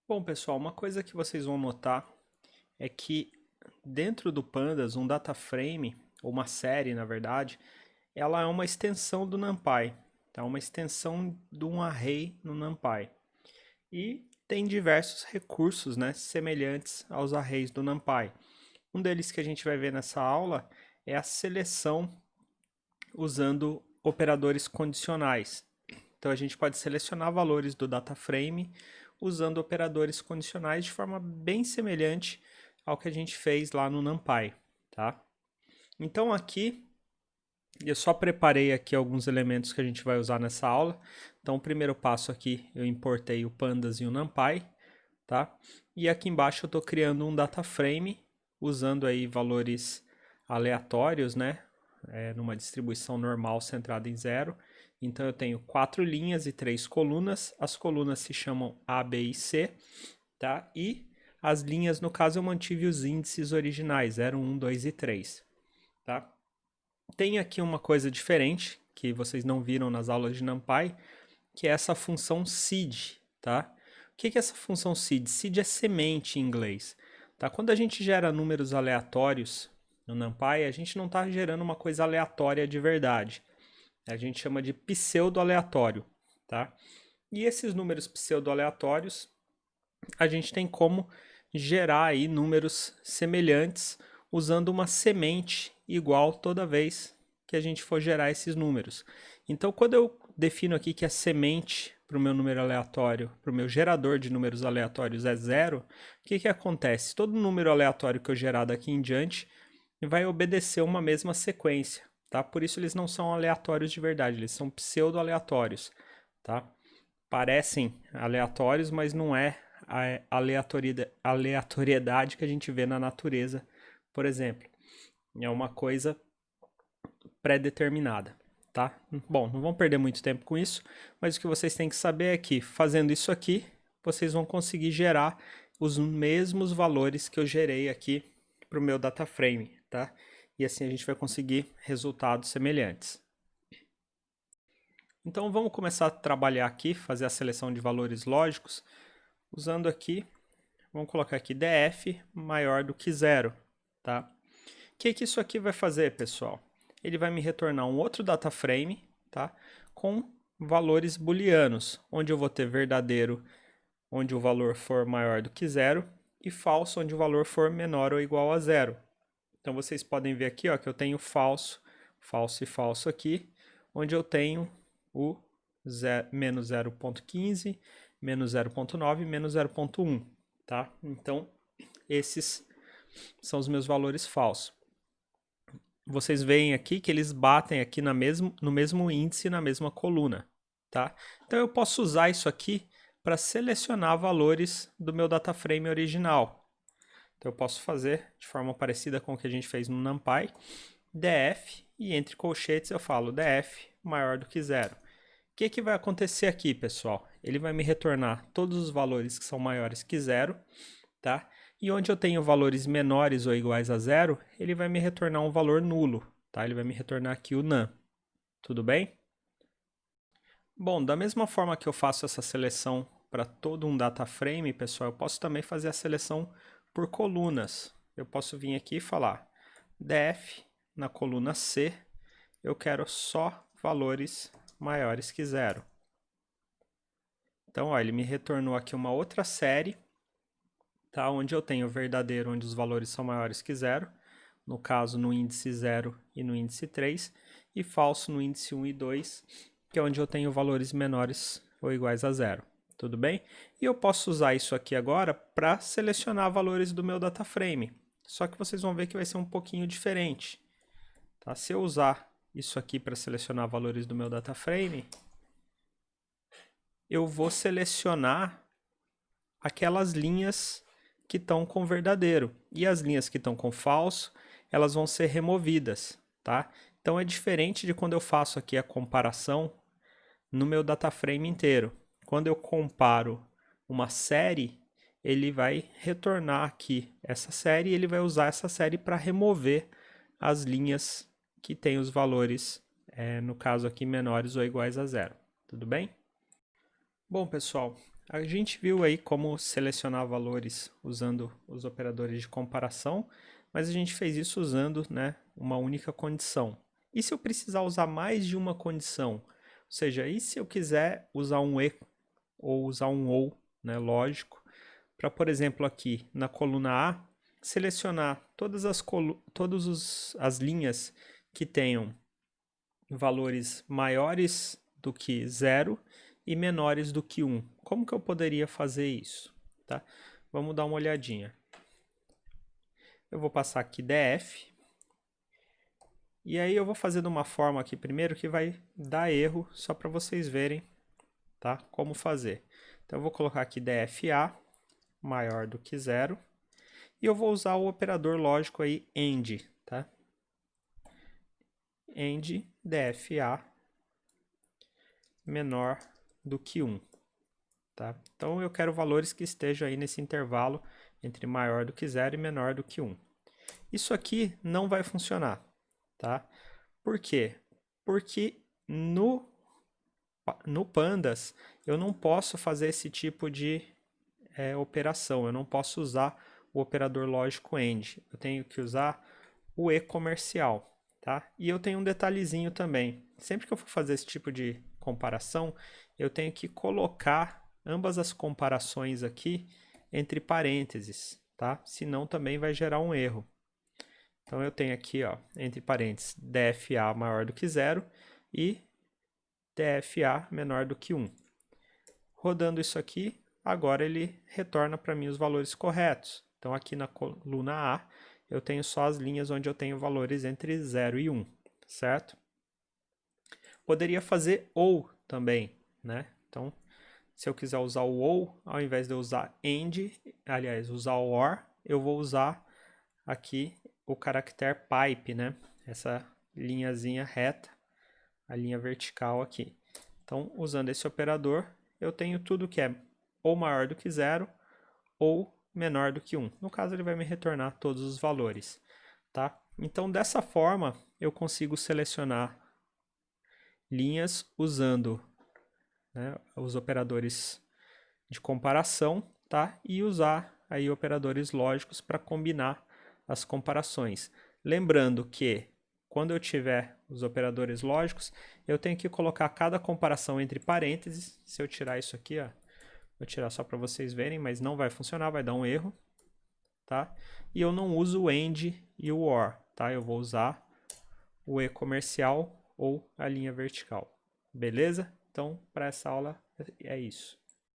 Bom, pessoal, uma coisa que vocês vão notar é que dentro do Pandas, um data frame, ou uma série, na verdade, ela é uma extensão do NumPy, tá? Uma extensão de um array no NumPy. E tem diversos recursos, né, semelhantes aos arrays do NumPy. Um deles que a gente vai ver nessa aula é a seleção usando operadores condicionais. Então a gente pode selecionar valores do data frame usando operadores condicionais de forma bem semelhante ao que a gente fez lá no NumPy, tá? Então aqui eu só preparei aqui alguns elementos que a gente vai usar nessa aula. Então o primeiro passo aqui eu importei o Pandas e o NumPy, tá? E aqui embaixo eu estou criando um data frame usando aí valores aleatórios, né? Numa distribuição normal centrada em zero. Então eu tenho 4 linhas e 3 colunas. As colunas se chamam A, B e C, tá? E as linhas, no caso, eu mantive os índices originais, 0, 1, 2 e 3, tá? Tem aqui uma coisa diferente que vocês não viram nas aulas de NumPy, que é essa função seed, tá? O que é essa função seed? Seed é semente em inglês, tá? Quando a gente gera números aleatórios no NumPy, a gente não está gerando uma coisa aleatória de verdade. A gente chama de pseudo-aleatório, tá? E esses números pseudo-aleatórios, a gente tem como gerar aí números semelhantes usando uma semente igual toda vez que a gente for gerar esses números. Então, quando eu defino aqui que a semente para o meu número aleatório, para o meu gerador de números aleatórios é zero, o que acontece? Todo número aleatório que eu gerar daqui em diante vai obedecer uma mesma sequência, tá? Por isso eles não são aleatórios de verdade, eles são pseudo-aleatórios, tá? Parecem aleatórios, mas não é a aleatoriedade que a gente vê na natureza, por exemplo. É uma coisa pré-determinada, tá? Bom, não vão perder muito tempo com isso, mas o que vocês têm que saber é que, fazendo isso aqui, vocês vão conseguir gerar os mesmos valores que eu gerei aqui para o meu data frame, tá? E assim a gente vai conseguir resultados semelhantes. Então vamos começar a trabalhar aqui, fazer a seleção de valores lógicos, usando aqui, vamos colocar aqui df maior do que zero, tá? O que isso aqui vai fazer, pessoal? Ele vai me retornar um outro data frame, tá? Com valores booleanos, onde eu vou ter verdadeiro, onde o valor for maior do que zero, e falso, onde o valor for menor ou igual a zero. Então vocês podem ver aqui, ó, que eu tenho falso, falso e falso aqui, onde eu tenho o menos 0.15, menos 0.9 e menos 0.1, tá? Então, esses são os meus valores falsos. Vocês veem aqui que eles batem aqui no mesmo índice, na mesma coluna, tá? Então, eu posso usar isso aqui para selecionar valores do meu data frame original. Então, eu posso fazer de forma parecida com o que a gente fez no NumPy, df, e entre colchetes eu falo df maior do que zero. O que vai acontecer aqui, pessoal? Ele vai me retornar todos os valores que são maiores que zero, tá? E onde eu tenho valores menores ou iguais a zero, ele vai me retornar um valor nulo, tá? Ele vai me retornar aqui o none. Tudo bem? Bom, da mesma forma que eu faço essa seleção para todo um data frame, pessoal, eu posso também fazer a seleção por colunas. Eu posso vir aqui e falar def na coluna C, eu quero só valores maiores que zero. Então, ó, ele me retornou aqui uma outra série, tá? Onde eu tenho verdadeiro, onde os valores são maiores que zero, no caso no índice 0 e no índice 3, e falso no índice 1 e 2, que é onde eu tenho valores menores ou iguais a zero. Tudo bem? E eu posso usar isso aqui agora para selecionar valores do meu data frame. Só que vocês vão ver que vai ser um pouquinho diferente. Tá? Se eu usar isso aqui para selecionar valores do meu data frame, eu vou selecionar aquelas linhas que estão com verdadeiro. E as linhas que estão com falso, elas vão ser removidas, tá? Então é diferente de quando eu faço aqui a comparação no meu data frame inteiro. Quando eu comparo uma série, ele vai retornar aqui essa série e ele vai usar essa série para remover as linhas que têm os valores, no caso aqui, menores ou iguais a zero. Tudo bem? Bom, pessoal, A gente viu aí como selecionar valores usando os operadores de comparação, mas a gente fez isso usando, né, uma única condição. E se eu precisar usar mais de uma condição? Ou seja, e se eu quiser usar um e ou usar um ou, né, lógico, para, por exemplo, aqui na coluna A, selecionar as linhas que tenham valores maiores do que zero e menores do que 1. Como que eu poderia fazer isso? Tá? Vamos dar uma olhadinha. Eu vou passar aqui df, e aí eu vou fazer de uma forma aqui primeiro que vai dar erro, só para vocês verem, tá? Como fazer. Então eu vou colocar aqui dfa maior do que zero, e eu vou usar o operador lógico aí AND, tá? AND dfa menor do que 1. Tá? Então eu quero valores que estejam aí nesse intervalo entre maior do que 0 e menor do que 1. Isso aqui não vai funcionar. Tá? Por quê? Porque no Pandas eu não posso fazer esse tipo de operação. Eu não posso usar o operador lógico AND. Eu tenho que usar o E comercial. Tá? E eu tenho um detalhezinho também. Sempre que eu for fazer esse tipo de comparação, eu tenho que colocar ambas as comparações aqui entre parênteses, tá? Senão também vai gerar um erro. Então eu tenho aqui, ó, entre parênteses, DFA maior do que 0 e DFA menor do que 1. Rodando isso aqui, agora ele retorna para mim os valores corretos. Então aqui na coluna A, eu tenho só as linhas onde eu tenho valores entre 0 e 1, certo? Poderia fazer ou também, né? Então, se eu quiser usar o ou, ao invés de eu usar AND, aliás, usar o OR, eu vou usar aqui o caractere pipe, né? Essa linhazinha reta, a linha vertical aqui. Então, usando esse operador, eu tenho tudo que é ou maior do que 0 ou menor do que 1. No caso, ele vai me retornar todos os valores, tá? Então, dessa forma, eu consigo selecionar linhas usando, né, os operadores de comparação, tá? E usar aí operadores lógicos para combinar as comparações. Lembrando que quando eu tiver os operadores lógicos, eu tenho que colocar cada comparação entre parênteses. Se eu tirar isso aqui, ó, vou tirar só para vocês verem, mas não vai funcionar, vai dar um erro, tá? E eu não uso o AND e o OR, tá? Eu vou usar o E comercial ou a linha vertical. Beleza? Então, para essa aula é isso.